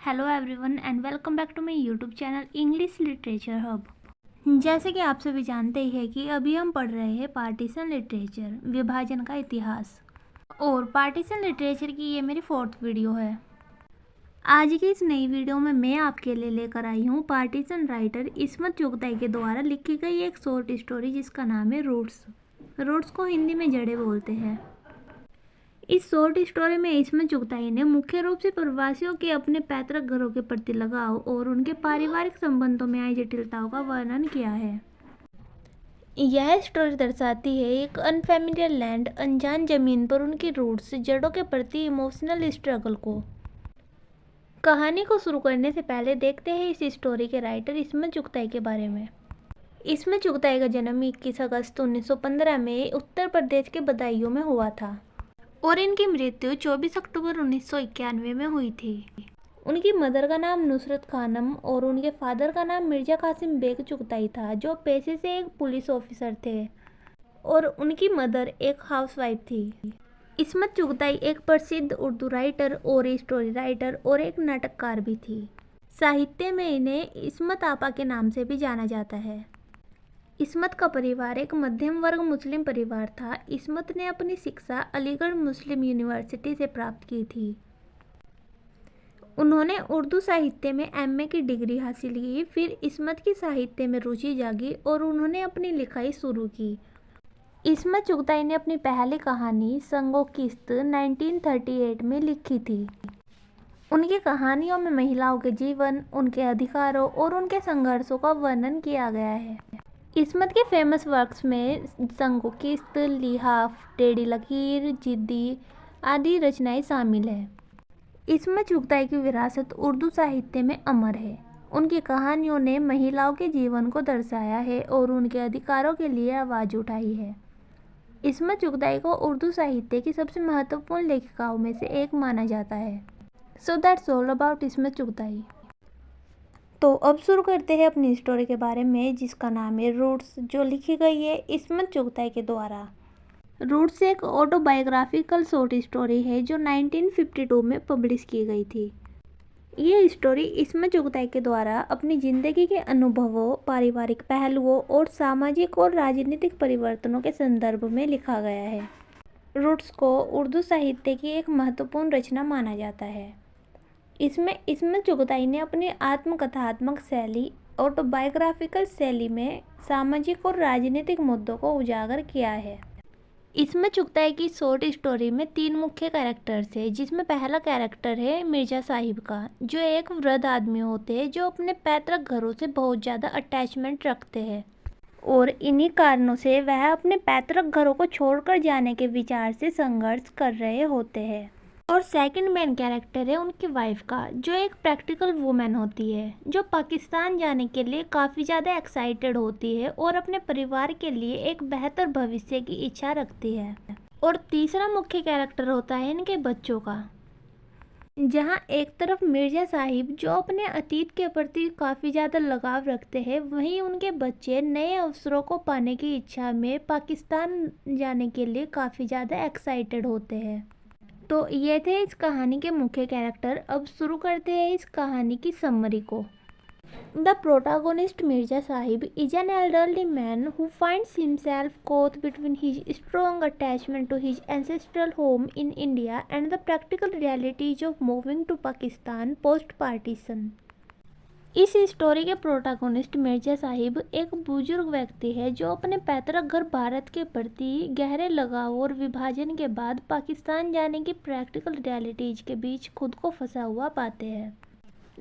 Hello everyone and welcome back to my YouTube channel English literature hub. जैसे कि आप सभी जानते ही हैं कि अभी हम पढ़ रहे हैं पार्टीशन लिटरेचर, विभाजन का इतिहास। और पार्टीशन लिटरेचर की ये मेरी 4th वीडियो है। आज की इस नई वीडियो में मैं आपके लिए लेकर आई हूँ पार्टीशन राइटर इस्मत चुगताई के द्वारा लिखी गई एक शॉर्ट स्टोरी जिसका नाम है रूट्स। रूट्स को हिंदी में जड़ें बोलते हैं। इस शॉर्ट स्टोरी में इस्मत चुगताई ने मुख्य रूप से प्रवासियों के अपने पैतृक घरों के प्रति लगाव और उनके पारिवारिक संबंधों में आई जटिलताओं का वर्णन किया है। यह स्टोरी दर्शाती है एक अनफेमिलियर लैंड, अनजान जमीन पर उनकी रूट्स, जड़ों के प्रति इमोशनल स्ट्रगल को। कहानी को शुरू करने से पहले देखते हैं इस स्टोरी के राइटर इस्मत चुगताई के बारे में। इस्मत चुगताई का जन्म 21 अगस्त 1915 में उत्तर प्रदेश के बदायूं में हुआ था और इनकी मृत्यु 24 अक्टूबर 1991 में हुई थी। उनकी मदर का नाम नुसरत खानम और उनके फादर का नाम मिर्जा कासिम बेग चुगताई था, जो पेशे से एक पुलिस ऑफिसर थे और उनकी मदर एक हाउसवाइफ थी। इस्मत चुगताई एक प्रसिद्ध उर्दू राइटर और स्टोरी राइटर और एक नाटककार भी थी। साहित्य में इन्हें इस्मत आपा के नाम से भी जाना जाता है। इस्मत का परिवार एक मध्यम वर्ग मुस्लिम परिवार था। इस्मत ने अपनी शिक्षा अलीगढ़ मुस्लिम यूनिवर्सिटी से प्राप्त की थी। उन्होंने उर्दू साहित्य में एमए की डिग्री हासिल की। फिर इस्मत की साहित्य में रुचि जागी और उन्होंने अपनी लिखाई शुरू की। इस्मत चुगताई ने अपनी पहली कहानी संगो किस्त 1938 में लिखी थी। उनकी कहानियों में महिलाओं के जीवन, उनके अधिकारों और उनके संघर्षों का वर्णन किया गया है। इस्मत के फेमस वर्क्स में संगो किस्त, लिहाफ, टेढ़ी लकीर, जिद्दी आदि रचनाएं शामिल हैं। इस्मत चुगताई की विरासत उर्दू साहित्य में अमर है। उनकी कहानियों ने महिलाओं के जीवन को दर्शाया है और उनके अधिकारों के लिए आवाज़ उठाई है। इस्मत चुगताई को उर्दू साहित्य की सबसे महत्वपूर्ण लेखिकाओं में से एक माना जाता है। So that's all about Ismat Chughtai. तो अब शुरू करते हैं अपनी स्टोरी के बारे में, जिसका नाम है रूट्स, जो लिखी गई है इस्मत चुगताई के द्वारा। रूट्स एक ऑटोबायोग्राफिकल शॉर्ट स्टोरी है जो 1952 में पब्लिश की गई थी। ये स्टोरी इस्मत चुगताई के द्वारा अपनी ज़िंदगी के अनुभवों, पारिवारिक पहलुओं और सामाजिक और राजनीतिक परिवर्तनों के संदर्भ में लिखा गया है। रूट्स को उर्दू साहित्य की एक महत्वपूर्ण रचना माना जाता है। इसमें इस्मत चुगताई ने अपनी आत्मकथात्मक शैली, ऑटोबायोग्राफिकल शैली में सामाजिक और राजनीतिक मुद्दों को उजागर किया है। इस्मत चुगताई की शॉर्ट स्टोरी में 3 मुख्य कैरेक्टर्स हैं, जिसमें पहला कैरेक्टर है मिर्जा साहिब का, जो एक वृद्ध आदमी होते हैं जो अपने पैतृक घरों से बहुत ज़्यादा अटैचमेंट रखते हैं और इन्हीं कारणों से वह अपने पैतृक घरों को छोड़कर जाने के विचार से संघर्ष कर रहे होते हैं। और सेकंड मेन कैरेक्टर है उनकी वाइफ का, जो एक प्रैक्टिकल वुमेन होती है, जो पाकिस्तान जाने के लिए काफ़ी ज़्यादा एक्साइटेड होती है और अपने परिवार के लिए एक बेहतर भविष्य की इच्छा रखती है। और तीसरा मुख्य कैरेक्टर होता है इनके बच्चों का, जहाँ एक तरफ मिर्जा साहिब जो अपने अतीत के प्रति काफ़ी ज़्यादा लगाव रखते हैं, वहीं उनके बच्चे नए अवसरों को पाने की इच्छा में पाकिस्तान जाने के लिए काफ़ी ज़्यादा एक्साइटेड होते हैं। तो ये थे इस कहानी के मुख्य कैरेक्टर। अब शुरू करते हैं इस कहानी की समरी को। The protagonist Mirza Sahib is an elderly man who finds himself caught between his strong attachment to his ancestral home in India and the practical realities of moving to Pakistan post-partition. इस story के protagonist Mirza Sahib एक बुजुर्ग व्यक्ति है जो अपने पैतृक घर भारत के प्रति गहरे लगाव और विभाजन के बाद पाकिस्तान जाने की प्रैक्टिकल रियलिटीज के बीच खुद को फंसा हुआ पाते हैं।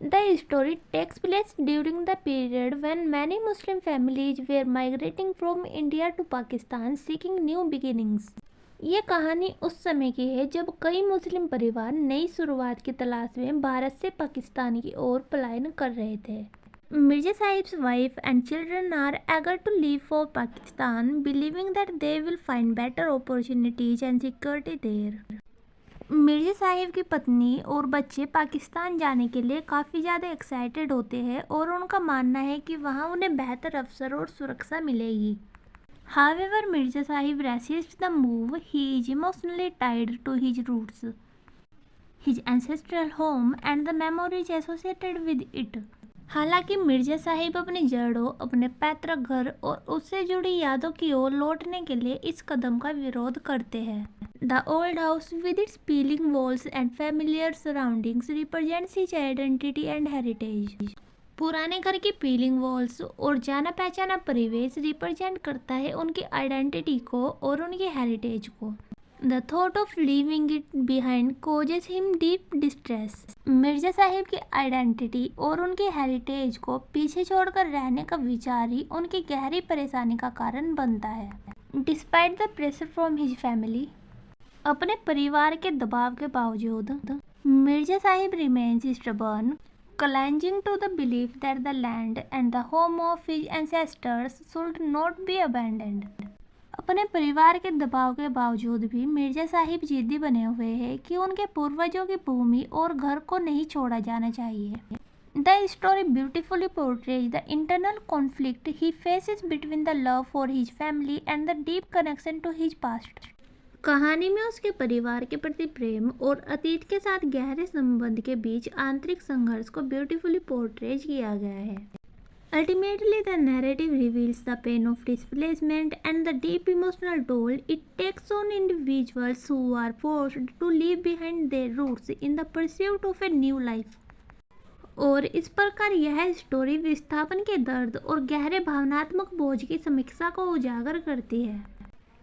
The story takes place during the period when many Muslim families were migrating from India to Pakistan seeking new beginnings. ये कहानी उस समय की है जब कई मुस्लिम परिवार नई शुरुआत की तलाश में भारत से पाकिस्तान की ओर पलायन कर रहे थे। Mirza Sahib's wife and children are eager to leave for Pakistan, believing that they will find better opportunities and security there. Mirza Sahib की पत्नी और बच्चे पाकिस्तान जाने के लिए काफ़ी ज़्यादा एक्साइटेड होते हैं और उनका मानना है कि वहाँ उन्हें बेहतर अवसर और सुरक्षा मिलेगी। However, Mirza Sahib resists the move. He is emotionally tied to his roots. his ancestral home and the memories associated with it. हालांकि मिर्जा साहिब अपनी जड़ों, अपने पैतृक घर और उससे जुड़ी यादों की ओर लौटने के लिए इस कदम का विरोध करते हैं। The old house with its peeling walls and familiar surroundings represents his identity and heritage. पुराने घर की पीलिंग वॉल्स और जाना पहचाना परिवेश रिप्रेजेंट करता है उनकी आइडेंटिटी को और उनकी हेरिटेज को। The thought of leaving it behind causes him deep distress. Mirza Sahib की आइडेंटिटी और उनकी हेरिटेज को पीछे छोड़कर रहने का विचार ही उनकी गहरी परेशानी का कारण बनता है। Despite the pressure from his family, अपने परिवार के दबाव के बावजूद Mirza Sahib remains stubborn, clinging to the belief that the land and the home of his ancestors should not be abandoned. अपने परिवार के दबाव के बावजूद भी मिर्जा साहिब जिद्दी बने हुए हैं कि उनके पूर्वजों की भूमि और घर को नहीं छोड़ा जाना चाहिए। The story beautifully portrays the internal conflict he faces between the love for his family and the deep connection to his past. कहानी में उसके परिवार के प्रति प्रेम और अतीत के साथ गहरे संबंध के बीच आंतरिक संघर्ष को ब्यूटीफुली पोर्ट्रेज किया गया है। Ultimately, the narrative reveals the pain of displacement and the deep emotional toll it takes on individuals who are forced to leave behind their roots in the pursuit of a new life. और इस प्रकार यह story विस्थापन के दर्द और गहरे भावनात्मक बोझ की समीक्षा को उजागर करती है।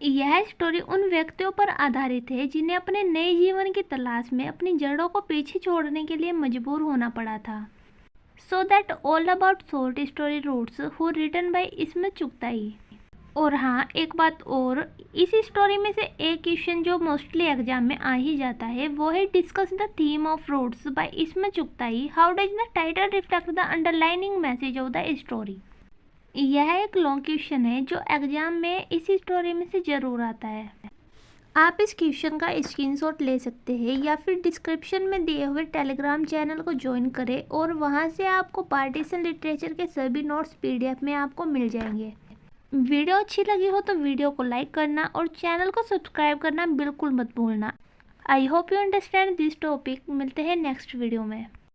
यह स्टोरी उन व्यक्तियों पर आधारित है जिन्हें अपने नए जीवन की तलाश में अपनी जड़ों को पीछे छोड़ने के लिए मजबूर होना पड़ा था। So that all about short story roots who written by Ismat Chughtai. और हाँ, एक बात और, इस स्टोरी में से एक क्वेश्चन जो मोस्टली एग्जाम में आ ही जाता है वो है discuss the theme of roots by Ismat Chughtai, how does the title reflect the underlining message of the story. यह एक लॉन्ग क्वेश्चन है जो एग्जाम में इस स्टोरी में से ज़रूर आता है। आप इस क्वेश्चन का स्क्रीनशॉट ले सकते हैं या फिर डिस्क्रिप्शन में दिए हुए टेलीग्राम चैनल को ज्वाइन करें और वहां से आपको पार्टीशन लिटरेचर के सभी नोट्स PDF में आपको मिल जाएंगे। वीडियो अच्छी लगी हो तो वीडियो को लाइक करना और चैनल को सब्सक्राइब करना बिल्कुल मत भूलना। I hope you understand this topic. मिलते हैं नेक्स्ट वीडियो में।